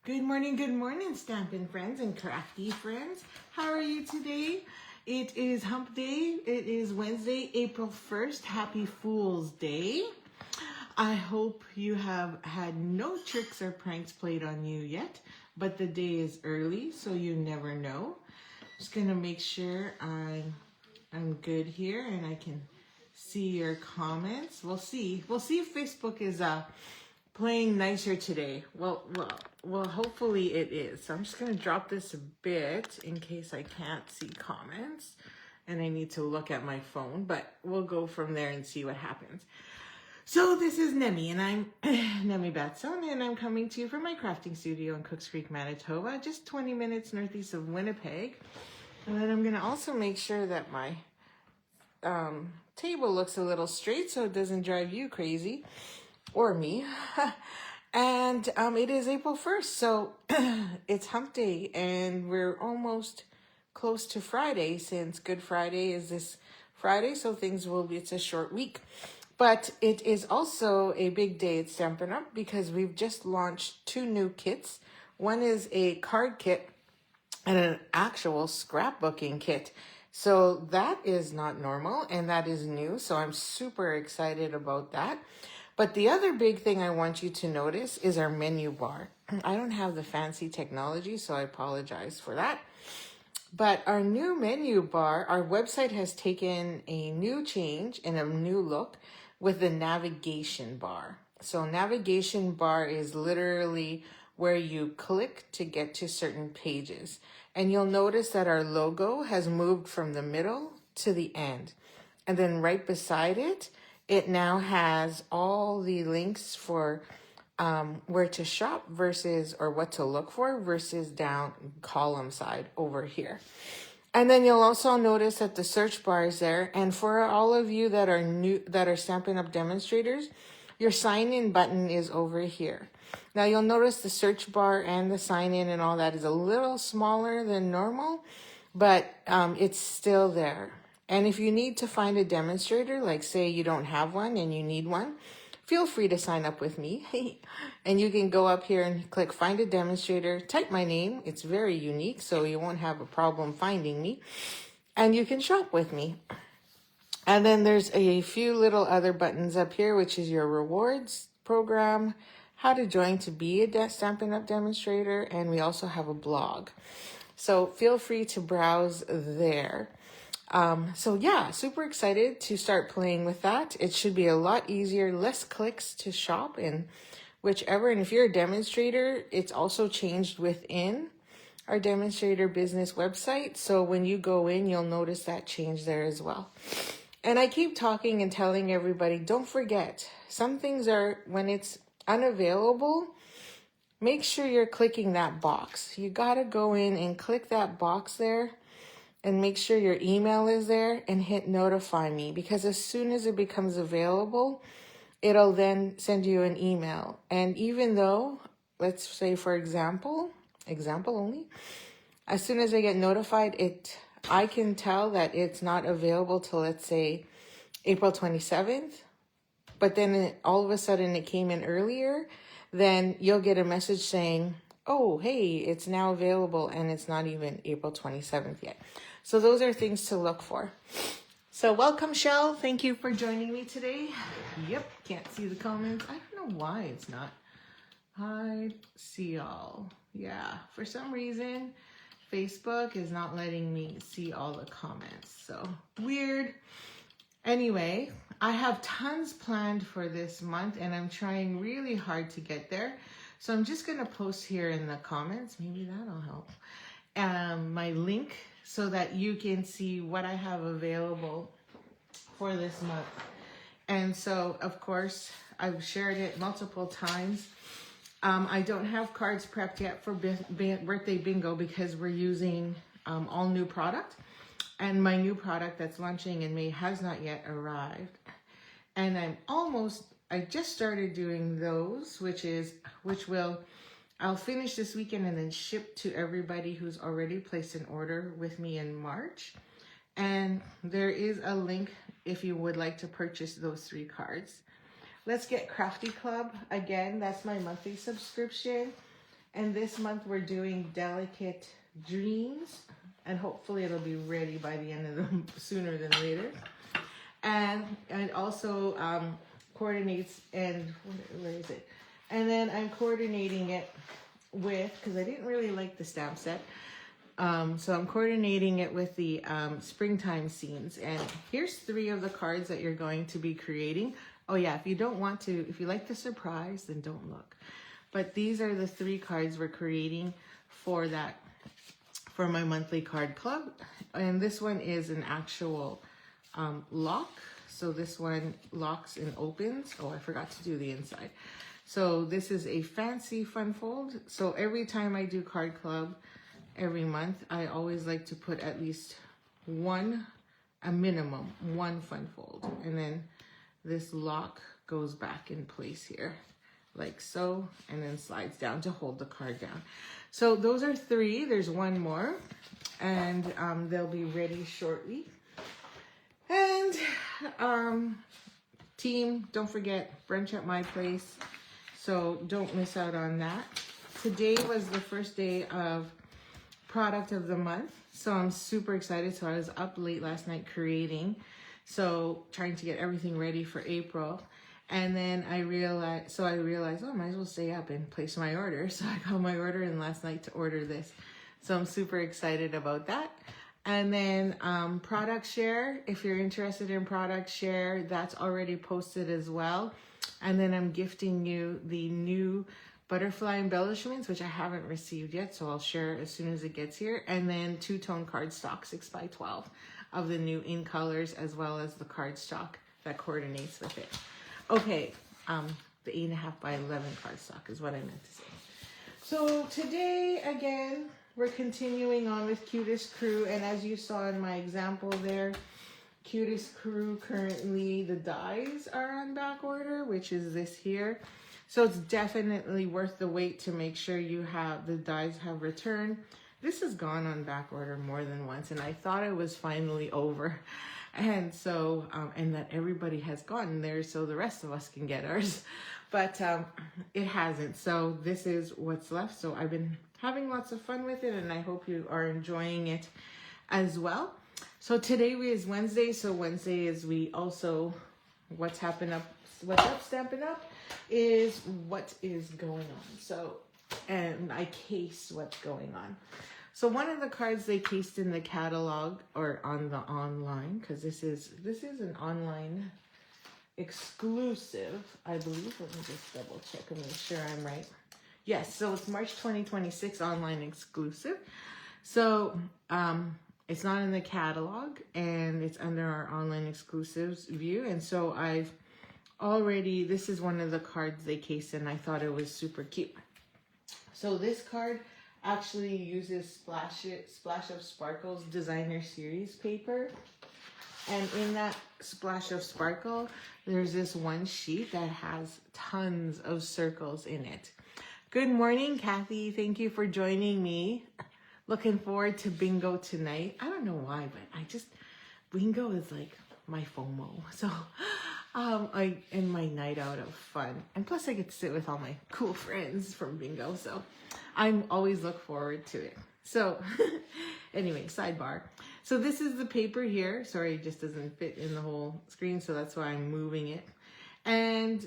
Good morning, Stampin' friends and crafty friends. How are you today? It is Hump Day. It is Wednesday, April 1st. Happy Fool's Day. I hope you have had no tricks or pranks played on you yet, but the day is early, so you never know. Just gonna make sure I'm good here and I can see your comments. We'll see if Facebook is playing nicer today. Well, hopefully it is. So I'm just going to drop this a bit in case I can't see comments and I need to look at my phone, but we'll go from there and see what happens. So this is Nemi, and I'm Nemi Batson, and I'm coming to you from my crafting studio in Cooks Creek, Manitoba, just 20 minutes northeast of Winnipeg. And then I'm going to also make sure that my table looks a little straight so it doesn't drive you crazy. Or me. And it is April 1st, so it's Hump Day, and we're almost close to Friday, since Good Friday is this Friday, so it's a short week. But it is also a big day at Stampin' Up! Because we've just launched 2 new kits. One is a card kit and an actual scrapbooking kit. So that is not normal, and that is new, so I'm super excited about that. But the other big thing I want you to notice is our menu bar. I don't have the fancy technology, so I apologize for that. But our new menu bar, our website has taken a new change and a new look with the navigation bar. So navigation bar is literally where you click to get to certain pages. And you'll notice that our logo has moved from the middle to the end. And then right beside it, it now has all the links for where to shop or what to look for versus down column side over here. And then you'll also notice that the search bar is there. And for all of you that are Stampin' Up! Demonstrators, your sign in button is over here. Now you'll notice the search bar and the sign in and all that is a little smaller than normal, but it's still there. And if you need to find a demonstrator, like say you don't have one and you need one, feel free to sign up with me. And you can go up here and click find a demonstrator, type my name. It's very unique, so you won't have a problem finding me. And you can shop with me. And then there's a few little other buttons up here, which is your rewards program, how to join to be a Stampin' Up! Demonstrator, and we also have a blog. So feel free to browse there. So yeah, super excited to start playing with that. It should be a lot easier, less clicks to shop and whichever. And if you're a demonstrator, it's also changed within our demonstrator business website. So when you go in, you'll notice that change there as well. And I keep talking and telling everybody, don't forget, some things are, when it's unavailable, make sure you're clicking that box. You got to go in and click that box there and make sure your email is there and hit notify me, because as soon as it becomes available, it'll then send you an email. And even though, let's say for example only, as soon as I get notified, I can tell that it's not available till, let's say, April 27th, but then all of a sudden it came in earlier, then you'll get a message saying, oh, hey, it's now available, and it's not even April 27th yet. So those are things to look for. So welcome, Shell. Thank you for joining me today. Yep, can't see the comments. I don't know why it's not. Hi, see all. Yeah, for some reason, Facebook is not letting me see all the comments. So weird. Anyway, I have tons planned for this month, and I'm trying really hard to get there. So I'm just going to post here in the comments, maybe that'll help, my link so that you can see what I have available for this month. And so, of course, I've shared it multiple times. I don't have cards prepped yet for birthday bingo because we're using all new product. And my new product that's launching in May has not yet arrived. And I just started doing those, I'll finish this weekend and then ship to everybody who's already placed an order with me in March. And there is a link if you would like to purchase those 3 cards. Let's Get Crafty Club. Again, that's my monthly subscription. And this month we're doing Delicate Dreams, and hopefully it'll be ready by the end of the sooner than later. And also coordinates, and where is it? And then I'm coordinating it with, because I didn't really like the stamp set, so I'm coordinating it with the springtime scenes. And here's 3 of the cards that you're going to be creating. Oh yeah, if you don't want to, if you like the surprise, then don't look. But these are the 3 cards we're creating for that, for my monthly card club. And this one is an actual lock. So this one locks and opens. Oh, I forgot to do the inside. So this is a fancy fun fold. So every time I do card club every month, I always like to put at least a minimum one fun fold. And then this lock goes back in place here, like so, and then slides down to hold the card down. So those are 3. There's 1 more, and they'll be ready shortly. And team, don't forget, brunch at my place. So don't miss out on that. Today was the first day of product of the month. So I'm super excited. So I was up late last night creating. So trying to get everything ready for April. And then I realized, oh, I might as well stay up and place my order. So I got my order in last night to order this. So I'm super excited about that. And then product share, if you're interested in product share, that's already posted as well. And then I'm gifting you the new butterfly embellishments, which I haven't received yet. So I'll share it as soon as it gets here. And then 2-tone cardstock, 6x12 of the new in colors, as well as the cardstock that coordinates with it. Okay, the 8.5x11 cardstock is what I meant to say. So today, again, we're continuing on with Cutest Crew, and as you saw in my example there, Cutest Crew currently, the dies are on back order, which is this here. So it's definitely worth the wait to make sure you have, the dies have returned. This has gone on back order more than once, and I thought it was finally over. And so, and that everybody has gotten there so the rest of us can get ours. But it hasn't. So this is what's left. So I've been having lots of fun with it, and I hope you are enjoying it as well. So today is Wednesday. So Wednesday is we also, what's up Stampin' Up is what is going on. So, and I case what's going on. So one of the cards they cased in the catalog or on the online, because this is an online exclusive, I believe. Let me just double check and make sure I'm right. Yes, so it's March 2026 online exclusive. So it's not in the catalog, and it's under our online exclusives view. And so I've already, this is one of the cards they cased in. I thought it was super cute. So this card actually uses Splash of Sparkles designer series paper. And in that Splash of Sparkle, there's this one sheet that has tons of circles in it. Good morning, Kathy. Thank you for joining me. Looking forward to bingo tonight. I don't know why, but bingo is like my FOMO. So, in my night out of fun. And plus I get to sit with all my cool friends from bingo. So I'm always look forward to it. So anyway, sidebar. So this is the paper here. Sorry, it just doesn't fit in the whole screen. So that's why I'm moving it. And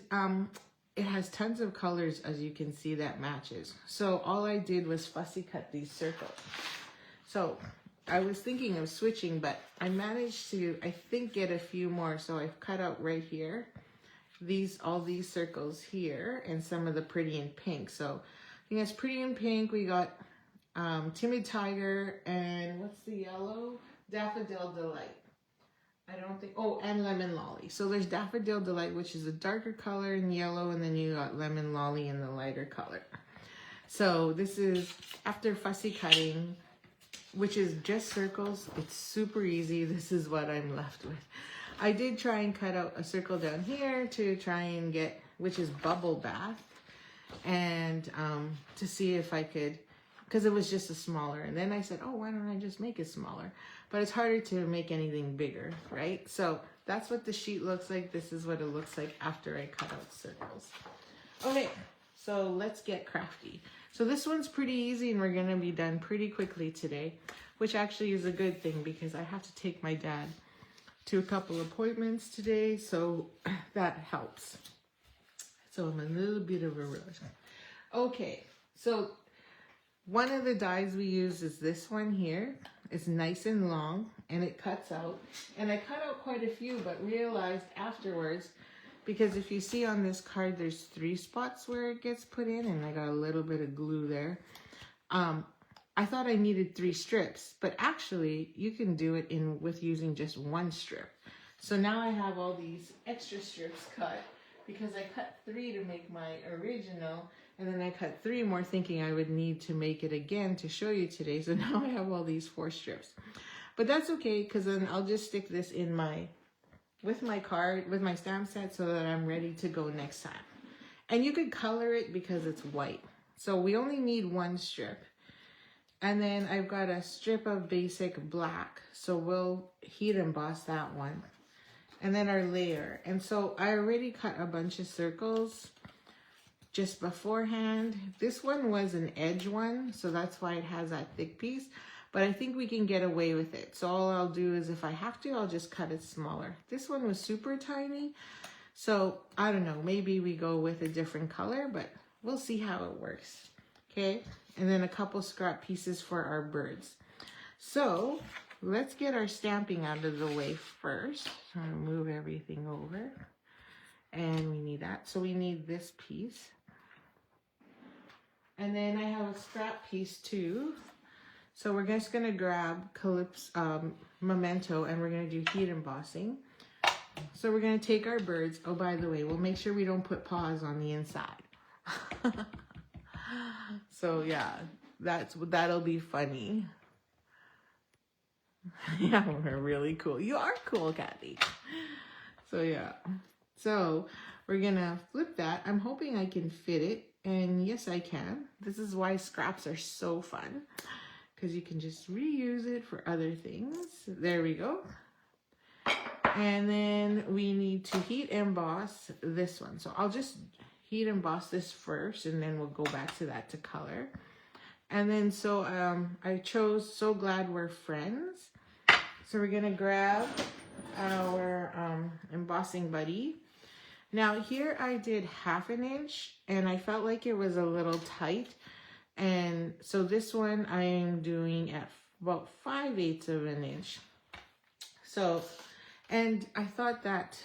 it has tons of colors, as you can see, that matches. So all I did was fussy cut these circles. So I was thinking of switching, but I managed to, I think, get a few more. So I've cut out right here, all these circles here, and some of the pretty in pink. So I think that's pretty in pink. We got Timid Tiger, and what's the yellow? Daffodil Delight. I don't think, oh, and Lemon Lolly. So there's Daffodil Delight, which is a darker color in yellow, and then you got Lemon Lolly in the lighter color. So this is after fussy cutting, which is just circles. It's super easy. This is what I'm left with. I did try and cut out a circle down here to try and get, which is Bubble Bath, and to see if I could, because it was just a smaller. And then I said, oh, why don't I just make it smaller? But it's harder to make anything bigger, right? So that's what the sheet looks like. This is what it looks like after I cut out circles. Okay, so let's get crafty. So this one's pretty easy and we're gonna be done pretty quickly today, which actually is a good thing because I have to take my dad to a couple appointments today, so that helps. So I'm in a little bit of a rush. Okay, so one of the dies we use is this one here. It's nice and long and it cuts out. And I cut out quite a few, but realized afterwards, because if you see on this card, there's 3 spots where it gets put in and I got a little bit of glue there. I thought I needed 3 strips, but actually you can do it with using just 1 strip. So now I have all these extra strips cut because I cut 3 to make my original, and then I cut 3 more thinking I would need to make it again to show you today. So now I have all these 4 strips. But that's okay, because then I'll just stick this in with my card, with my stamp set, so that I'm ready to go next time. And you could color it because it's white. So we only need 1 strip. And then I've got a strip of basic black. So we'll heat emboss that one. And then our layer. And so I already cut a bunch of circles just beforehand. This one was an edge one, so that's why it has that thick piece. But I think we can get away with it. So all I'll do is, if I have to, I'll just cut it smaller. This one was super tiny. So I don't know, maybe we go with a different color, but we'll see how it works. Okay, and then a couple scrap pieces for our birds. So let's get our stamping out of the way first. I'm gonna move everything over. And we need that. So we need this piece. And then I have a scrap piece too. So we're just gonna grab Memento and we're gonna do heat embossing. So we're gonna take our birds. Oh, by the way, we'll make sure we don't put paws on the inside. So yeah, that'll be funny. Yeah, we're really cool. You are cool, Kathy. So yeah. So we're gonna flip that. I'm hoping I can fit it. And yes, I can. This is why scraps are so fun, because you can just reuse it for other things. There we go. And then we need to heat emboss this one. So I'll just heat emboss this first, and then we'll go back to that to color. And then so I chose So Glad We're Friends. So we're gonna grab our embossing buddy. Now here I did 1/2 inch and I felt like it was a little tight. And so this one I am doing at about 5/8 of an inch. So, and I thought that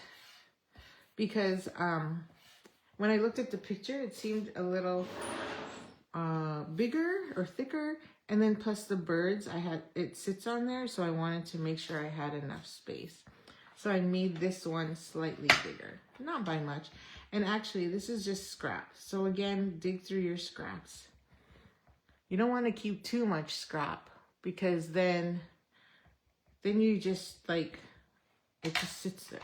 because when I looked at the picture, it seemed a little bigger or thicker. And then plus the birds, it sits on there. So I wanted to make sure I had enough space. So I made this one slightly bigger, not by much. And actually this is just scrap. So again, dig through your scraps. You don't want to keep too much scrap because then you just like, it just sits there.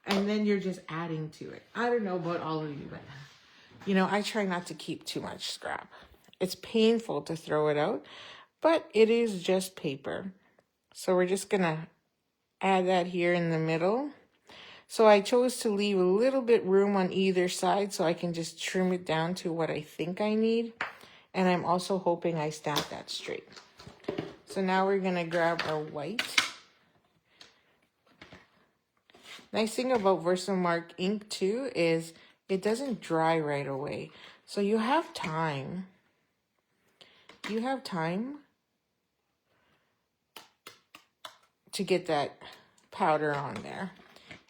And then you're just adding to it. I don't know about all of you, but you know, I try not to keep too much scrap. It's painful to throw it out, but it is just paper. So we're just gonna add that here in the middle. So I chose to leave a little bit room on either side so I can just trim it down to what I think I need. And I'm also hoping I stamp that straight. So now we're gonna grab our white. Nice thing about Versamark ink too is it doesn't dry right away. So you have time. You have time to get that powder on there.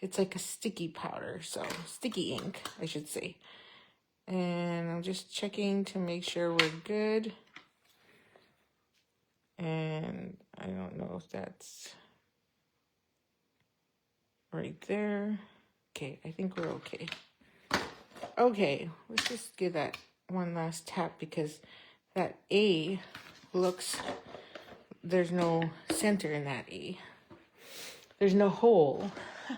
It's like a sticky powder, so sticky ink, I should say. And I'm just checking to make sure we're good. And I don't know if that's right there. Okay, I think we're okay. Okay, let's just give that one last tap because that A looks, there's no center in that A. There's no hole. You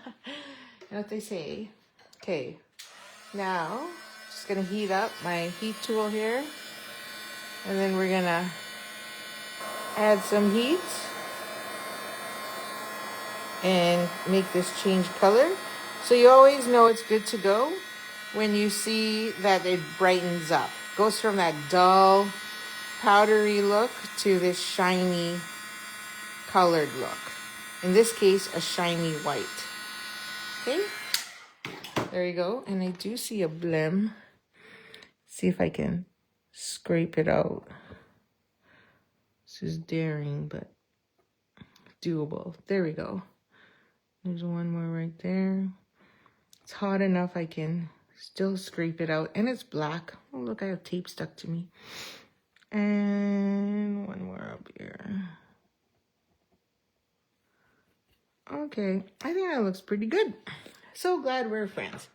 know what they say? Okay, now just gonna heat up my heat tool here, and then we're gonna add some heat and make this change color. So you always know it's good to go when you see that it brightens up. Goes from that dull, powdery look to this shiny, colored look. In this case, a shiny white. Okay, there you go. And I do see a blim. See if I can scrape it out. This is daring, but doable. There we go. There's one more right there. It's hot enough I can still scrape it out. And it's black. Oh, look, I have tape stuck to me. And one more up here. Okay, I think that looks pretty good. So glad we're friends.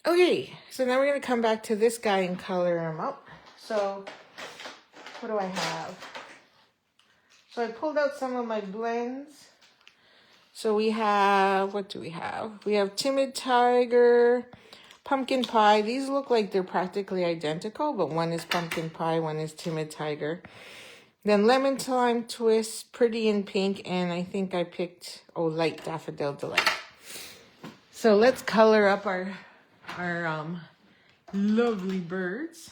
Okay, so now we're going to come back to this guy and color him up. So, what do I have? So I pulled out some of my blends. So we have, what do we have? We have Timid Tiger, Pumpkin Pie. These look like they're practically identical, but one is Pumpkin Pie, one is Timid Tiger. Then Lemon Lime Twist, Pretty in Pink, and I think I picked, Light Daffodil Delight. So let's color up our lovely birds.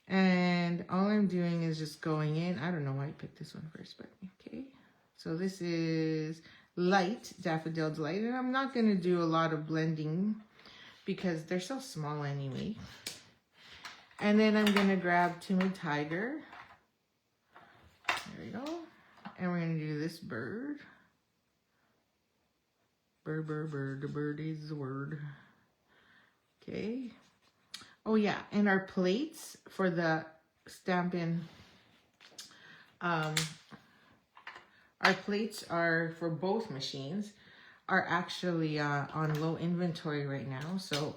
And all I'm doing is just going in. I don't know why I picked this one first, but okay. So this is Light Daffodil Delight, and I'm not going to do a lot of blending because they're so small anyway. And then I'm going to grab Timid Tiger. There we go. And we're going to do this bird. Bird, bird, bird. The bird is the word. Okay. Oh, yeah. And our plates for the Stampin', our plates are for both machines are actually on low inventory right now. So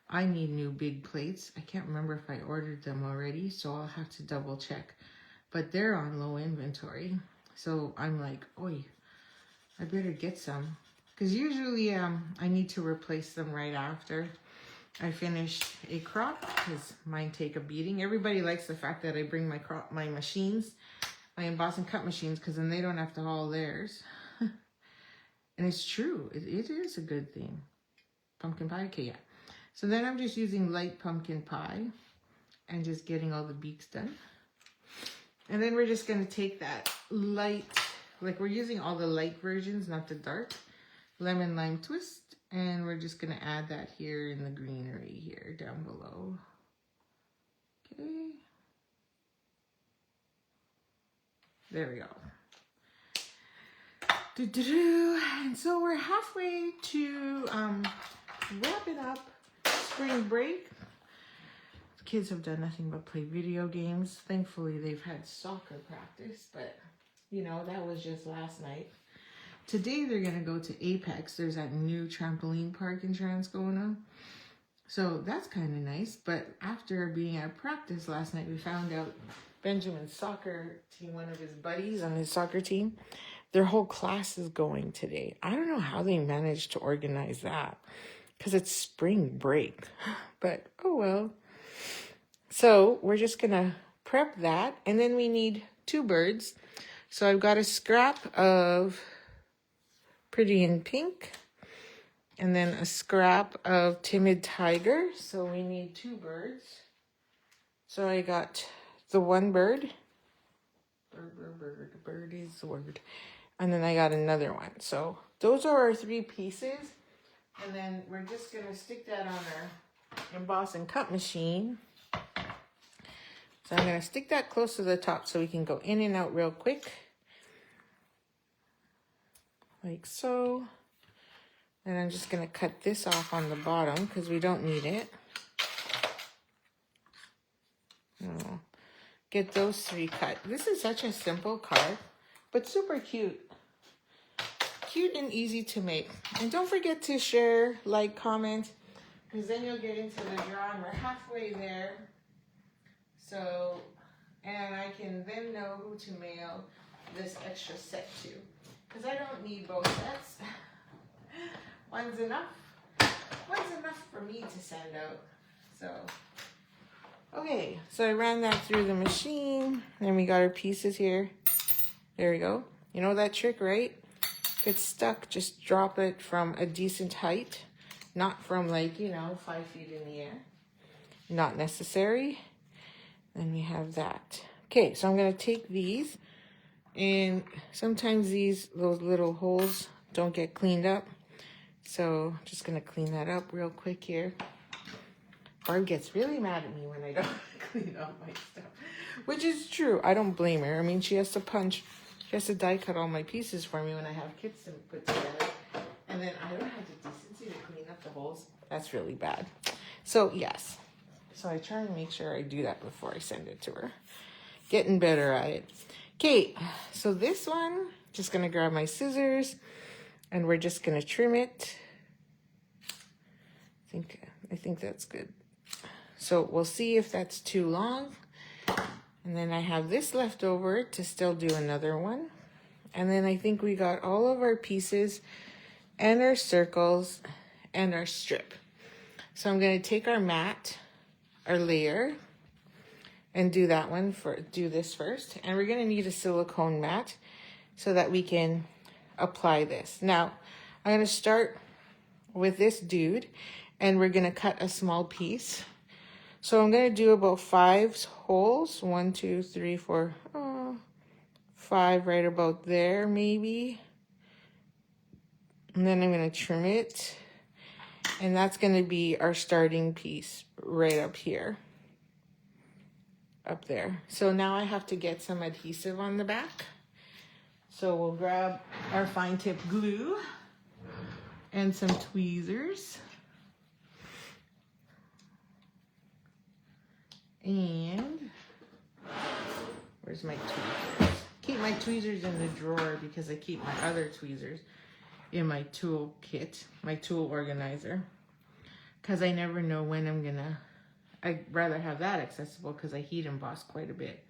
I need new big plates. I can't remember if I ordered them already, so I'll have to double check. But they're on low inventory. So I'm like, oi, I better get some. Because usually I need to replace them right after I finish a crop, because mine take a beating. Everybody likes the fact that I bring my machines, my emboss and cut machines, because then they don't have to haul theirs. And it's true. It is a good thing. Pumpkin pie? Okay, yeah. So then I'm just using light pumpkin pie and just getting all the beaks done. And then we're just going to take that light, like we're using all the light versions, not the dark, lemon lime twist. And we're just going to add that here in the greenery here down below. Okay. There we go. And so we're halfway to wrapping up spring break. The kids have done nothing but play video games. Thankfully, they've had soccer practice, but you know, that was just last night. Today, they're going to go to Apex. There's that new trampoline park in Transcona. So that's kind of nice. But after being at practice last night, we found out Benjamin's soccer team, one of his buddies on his soccer team, their whole class is going today. I don't know how they managed to organize that because it's spring break. But, oh well. So we're just going to prep that. And then we need 2 birds. So I've got a scrap of Pretty in Pink, and then a scrap of Timid Tiger. So we need 2 birds. So I got the one bird. Bird is the word. And then I got another one. So those are our 3 pieces. And then we're just going to stick that on our emboss and cut machine. So I'm going to stick that close to the top so we can go in and out real quick. Like so. And I'm just going to cut this off on the bottom because we don't need it. Oh, get those 3 cut. This is such a simple card, but super cute. Cute and easy to make. And don't forget to share, like, comment, because then you'll get into the draw and we're halfway there. So, and I can then know who to mail this extra set to. Because I don't need both sets. One's enough. One's enough for me to send out. So, okay. So I ran that through the machine. And we got our pieces here. There we go. You know that trick, right? If it's stuck, just drop it from a decent height. Not from 5 feet in the air. not necessary. Then we have that. Okay, so I'm gonna take these, and sometimes those little holes don't get cleaned up. So I'm just gonna clean that up real quick here. Barb gets really mad at me when I don't clean up my stuff, which is true. I don't blame her. I mean, she has to die cut all my pieces for me when I have kits to put together. And then I don't have the decency to clean up the holes. That's really bad. So yes. So I try and make sure I do that before I send it to her. Getting better at it. Okay, so this one, just gonna grab my scissors and we're just gonna trim it. I think that's good. So we'll see if that's too long. And then I have this left over to still do another one. And then I think we got all of our pieces and our circles and our strip. So I'm gonna take our mat, our layer, and do this first. And we're gonna need a silicone mat so that we can apply this. Now, I'm gonna start with this dude and we're gonna cut a small piece. So I'm gonna do about 5 holes. 1, 2, 3, 4, 5 right about there maybe. And then I'm gonna trim it. And that's gonna be our starting piece right up here. Up there. So now I have to get some adhesive on the back. So we'll grab our fine tip glue and some tweezers. And where's my tweezers? Keep my tweezers in the drawer because I keep my other tweezers in my tool kit, my tool organizer. Because I never know when I'd rather have that accessible because I heat emboss quite a bit.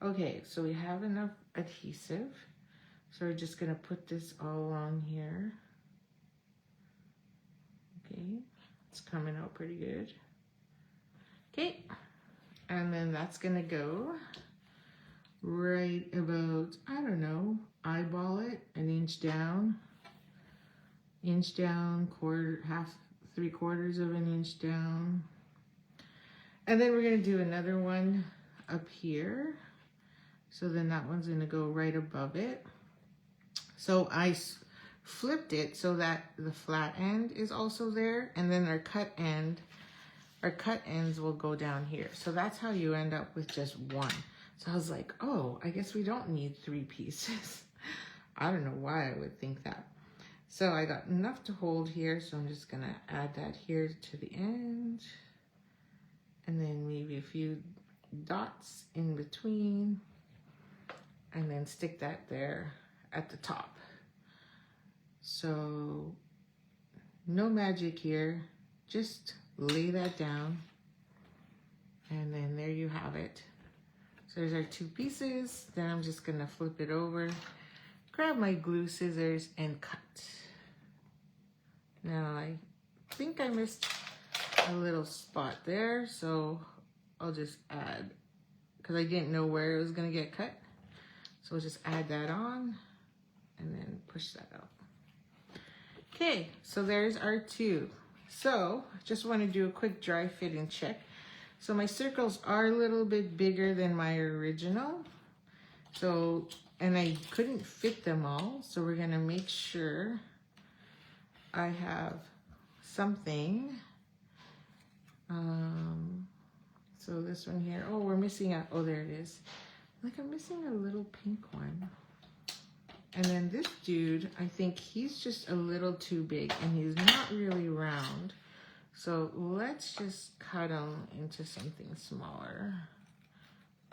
Okay, so we have enough adhesive. So we're just gonna put this all along here. Okay, it's coming out pretty good. Okay, and then that's gonna go right about, I don't know, eyeball it, an inch down, quarter, half, 3/4 of an inch down. And then we're gonna do another one up here. So then that one's gonna go right above it. So I flipped it so that the flat end is also there, and then our cut ends will go down here. So that's how you end up with just one. So I was like, oh, I guess we don't need 3 pieces. I don't know why I would think that. So I got enough to hold here, so I'm just gonna add that here to the end. And then maybe a few dots in between, and then stick that there at the top. So no magic here, just lay that down, and then there you have it. So there's our 2 pieces. Then I'm just gonna flip it over, grab my glue scissors, and cut. Now I think I missed a little spot there, so I'll just add, because I didn't know where it was gonna get cut. So we'll just add that on and then push that out. Okay, so there's our 2. So just want to do a quick dry fit and check. So my circles are a little bit bigger than my original. So, and I couldn't fit them all. So we're gonna make sure I have something. So this one here, oh, we're missing a, oh, there it is. Like I'm missing a little pink one. And then this dude, I think he's just a little too big and he's not really round. So let's just cut him into something smaller.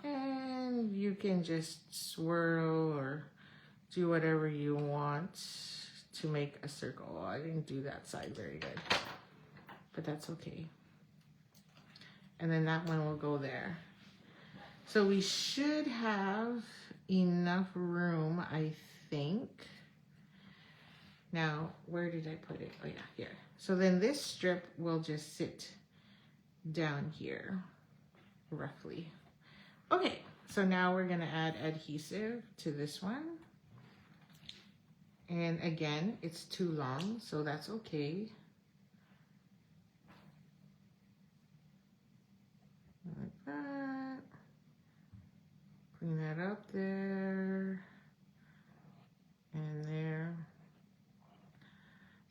And you can just swirl or do whatever you want to make a circle. Well, I didn't do that side very good, but that's okay. And then that one will go there. So we should have enough room, I think. Now, where did I put it? Oh yeah, here. So then this strip will just sit down here, roughly. Okay, so now we're gonna add adhesive to this one. And again, it's too long, so that's okay.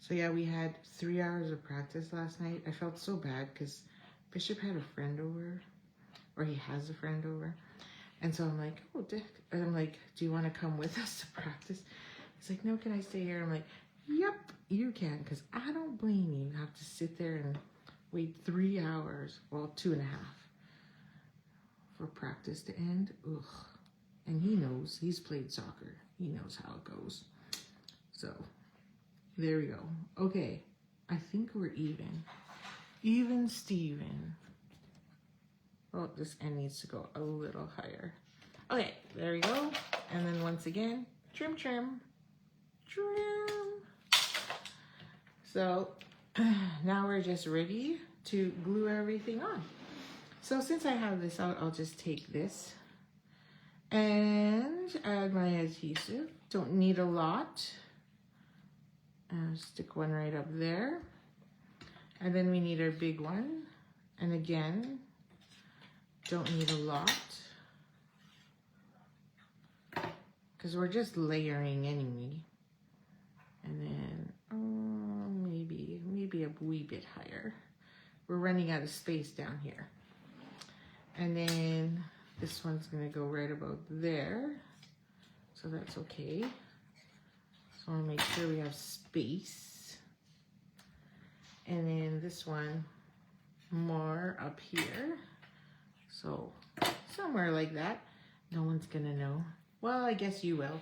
So yeah, we had 3 hours of practice last night. I felt so bad because Bishop had a friend over, or he has a friend over. And so I'm like, oh, Dick. And I'm like, do you want to come with us to practice? He's like, no, can I stay here? I'm like, yep, you can, because I don't blame you. You have to sit there and wait 3 hours, well, 2.5, for practice to end. Ugh. And he knows, he's played soccer. He knows how it goes. So, there we go. Okay, I think we're even. Even Steven. Oh, this end needs to go a little higher. Okay, there we go. And then once again, trim, trim, trim. So now we're just ready to glue everything on. So since I have this out, I'll just take this and add my adhesive. Don't need a lot. Stick one right up there. And then we need our big one. And again, don't need a lot, because we're just layering anyway. And then maybe a wee bit higher. We're running out of space down here. And then this one's gonna go right about there, so that's okay. So I'll make sure we have space. And then this one more up here. So somewhere like that. No one's gonna know. Well, I guess you will.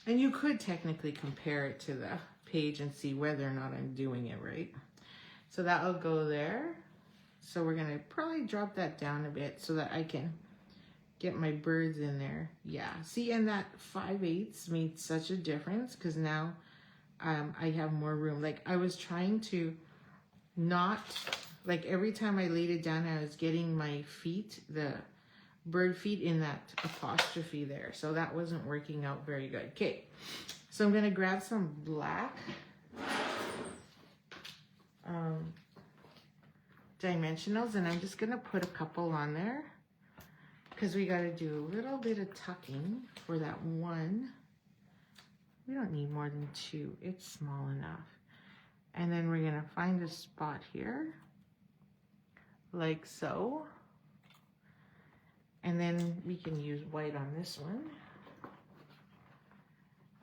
And you could technically compare it to the page and see whether or not I'm doing it right. So that'll go there. So we're gonna probably drop that down a bit so that I can get my birds in there. Yeah, see, and that 5/8 made such a difference, because now I have more room. Like, I was trying to not, like, every time I laid it down, I was getting my feet, the bird feet, in that apostrophe there. So that wasn't working out very good. Okay, so I'm gonna grab some black dimensionals, and I'm just gonna put a couple on there, because we gotta do a little bit of tucking for that one. We don't need more than 2, it's small enough. And then we're gonna find a spot here, like so. And then we can use white on this one.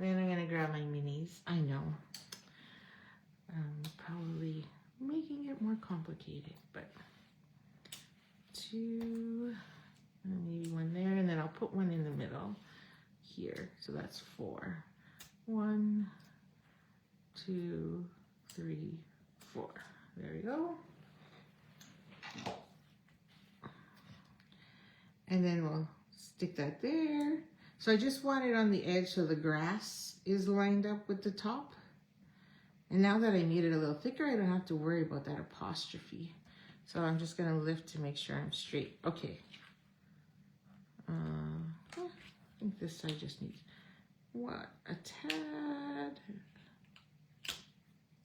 Then I'm gonna grab my minis. I know, probably making it more complicated, but 2, and maybe one there, and then I'll put one in the middle here. So that's 4. 1, 2, 3, 4. There we go. And then we'll stick that there. So I just want it on the edge so the grass is lined up with the top. And now that I made it a little thicker, I don't have to worry about that apostrophe. So I'm just gonna lift to make sure I'm straight. Okay. I think this side just needs, what, a tad?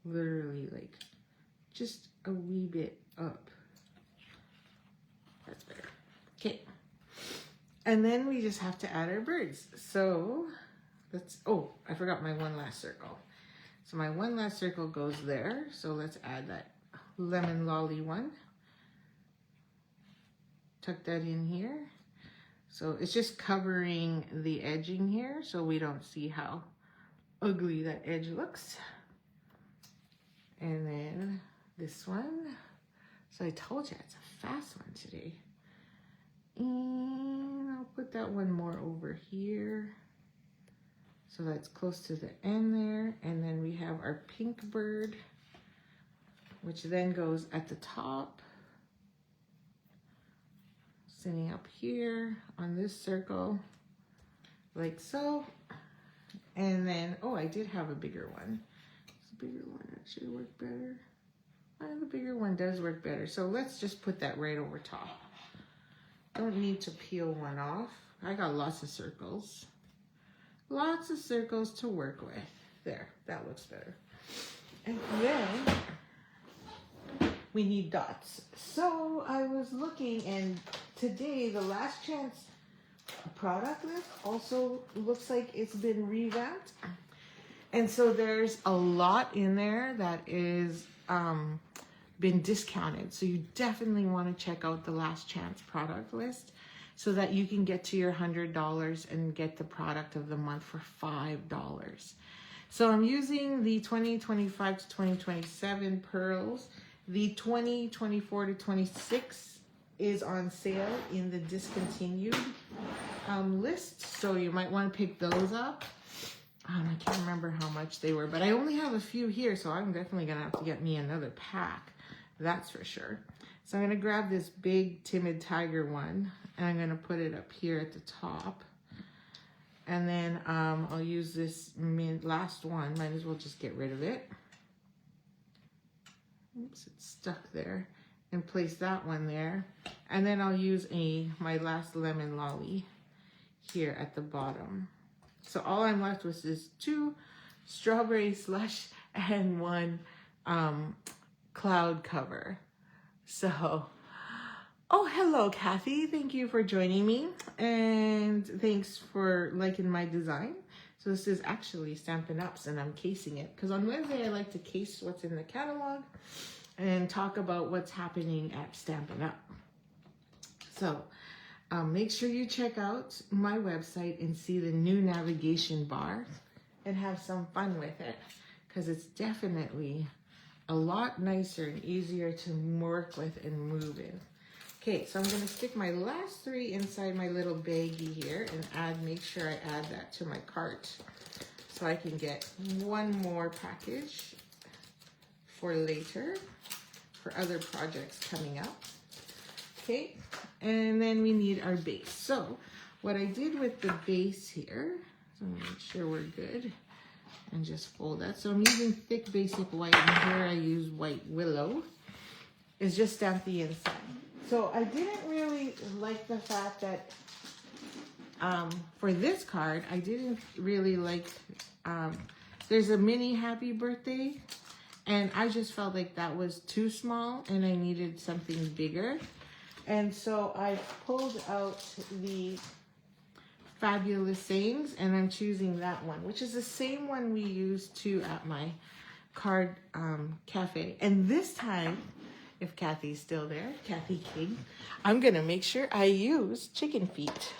Literally, like, just a wee bit up. That's better. Okay. And then we just have to add our birds. So let's, oh, I forgot my one last circle. So my one last circle goes there. So let's add that lemon lolly one. Tuck that in here. So it's just covering the edging here so we don't see how ugly that edge looks. And then this one. So I told you it's a fast one today. And I'll put that one more over here. So that's close to the end there. And then we have our pink bird, which then goes at the top, sitting up here on this circle, like so. And then, oh, I did have a bigger one. Does the bigger one actually work better? The bigger one does work better. So let's just put that right over top. Don't need to peel one off. I got lots of circles. Lots of circles to work with. There, that looks better. And then we need dots. So I was looking, and today the last chance product list also looks like it's been revamped. And so there's a lot in there that is been discounted. So you definitely want to check out the last chance product list so that you can get to your $100 and get the product of the month for $5. So I'm using the 2025 to 2027 pearls. The 2024 to 26 is on sale in the discontinued list. So you might want to pick those up. I can't remember how much they were, but I only have a few here, so I'm definitely gonna have to get me another pack. That's for sure. So I'm gonna grab this big Timid Tiger one, and I'm gonna put it up here at the top. And then I'll use this last one. Might as well just get rid of it. Oops, it's stuck there. And place that one there. And then I'll use my last lemon lolly here at the bottom. So all I'm left with is 2 strawberry slush and 1 cloud cover. So, oh, hello, Kathy. Thank you for joining me. And thanks for liking my design. So this is actually Stampin' Up's, and I'm casing it. Because on Wednesday, I like to case what's in the catalog and talk about what's happening at Stampin' Up. So, make sure you check out my website and see the new navigation bar and have some fun with it, because it's definitely a lot nicer and easier to work with and move in. Okay, so I'm going to stick my last 3 inside my little baggie here and make sure I add that to my cart so I can get 1 more package for later for other projects coming up. Okay, and then we need our base. So what I did with the base here, so make sure we're good, and just fold that. So I'm using thick basic white, and here I use white willow. Is just stamp the inside. So I didn't really like the fact that for this card, I didn't really like, there's a mini happy birthday, and I just felt like that was too small and I needed something bigger. And so I pulled out the Fabulous Sayings, and I'm choosing that one, which is the same one we used too at my card cafe. And this time, if Kathy's still there, Kathy King, I'm gonna make sure I use chicken feet.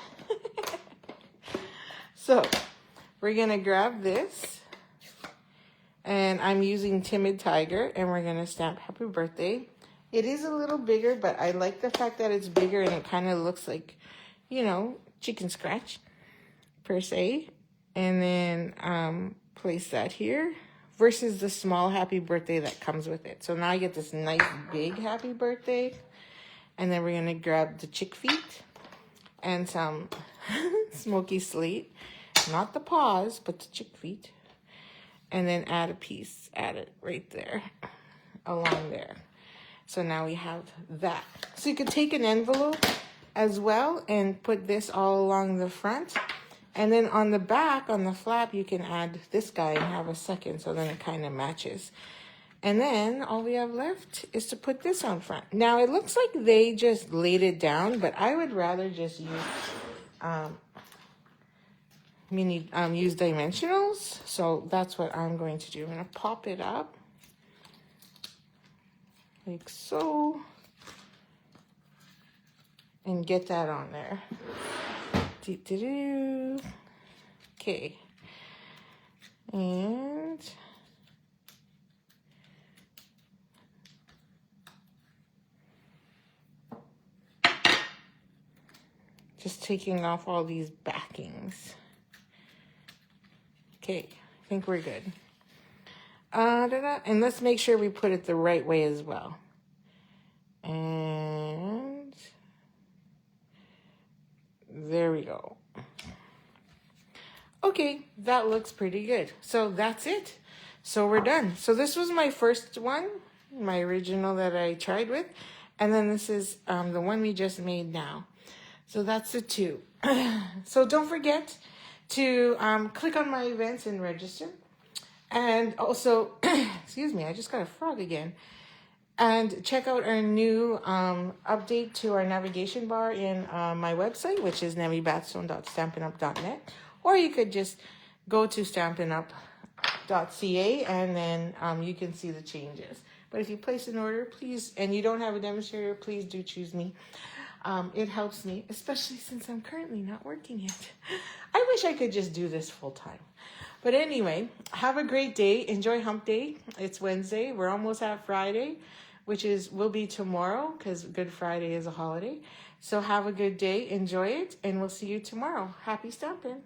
So we're gonna grab this, and I'm using Timid Tiger, and we're gonna stamp Happy Birthday. It is a little bigger, but I like the fact that it's bigger and it kind of looks like, you know, chicken scratch per se. And then place that here versus the small Happy Birthday that comes with it. So now I get this nice big Happy Birthday. And then we're going to grab the chick feet and some smoky slate. Not the paws, but the chick feet. And then add a piece, add it right there, along there. So now we have that. So you could take an envelope as well and put this all along the front. And then on the back, on the flap, you can add this guy and have a second, so then it kind of matches. And then all we have left is to put this on front. Now it looks like they just laid it down, but I would rather just use use dimensionals. So that's what I'm going to do. I'm going to pop it up like so, and get that on there. Okay, and just taking off all these backings. Okay, I think we're good. And let's make sure we put it the right way as well. And there we go. Okay, that looks pretty good. So that's it. So we're done. So this was my first one, my original that I tried with. And then this is the one we just made now. So that's the 2. So don't forget to click on my events and register. And also, excuse me, I just got a frog again. And check out our new update to our navigation bar in my website, which is nemibatstone.stampinup.net. Or you could just go to Stampin' Up .ca, and then you can see the changes. But if you place an order, please, and you don't have a demonstrator, please do choose me. It helps me, especially since I'm currently not working yet. I wish I could just do this full time. But anyway, have a great day. Enjoy Hump Day. It's Wednesday. We're almost at Friday, which will be tomorrow because Good Friday is a holiday. So have a good day. Enjoy it, and we'll see you tomorrow. Happy stamping.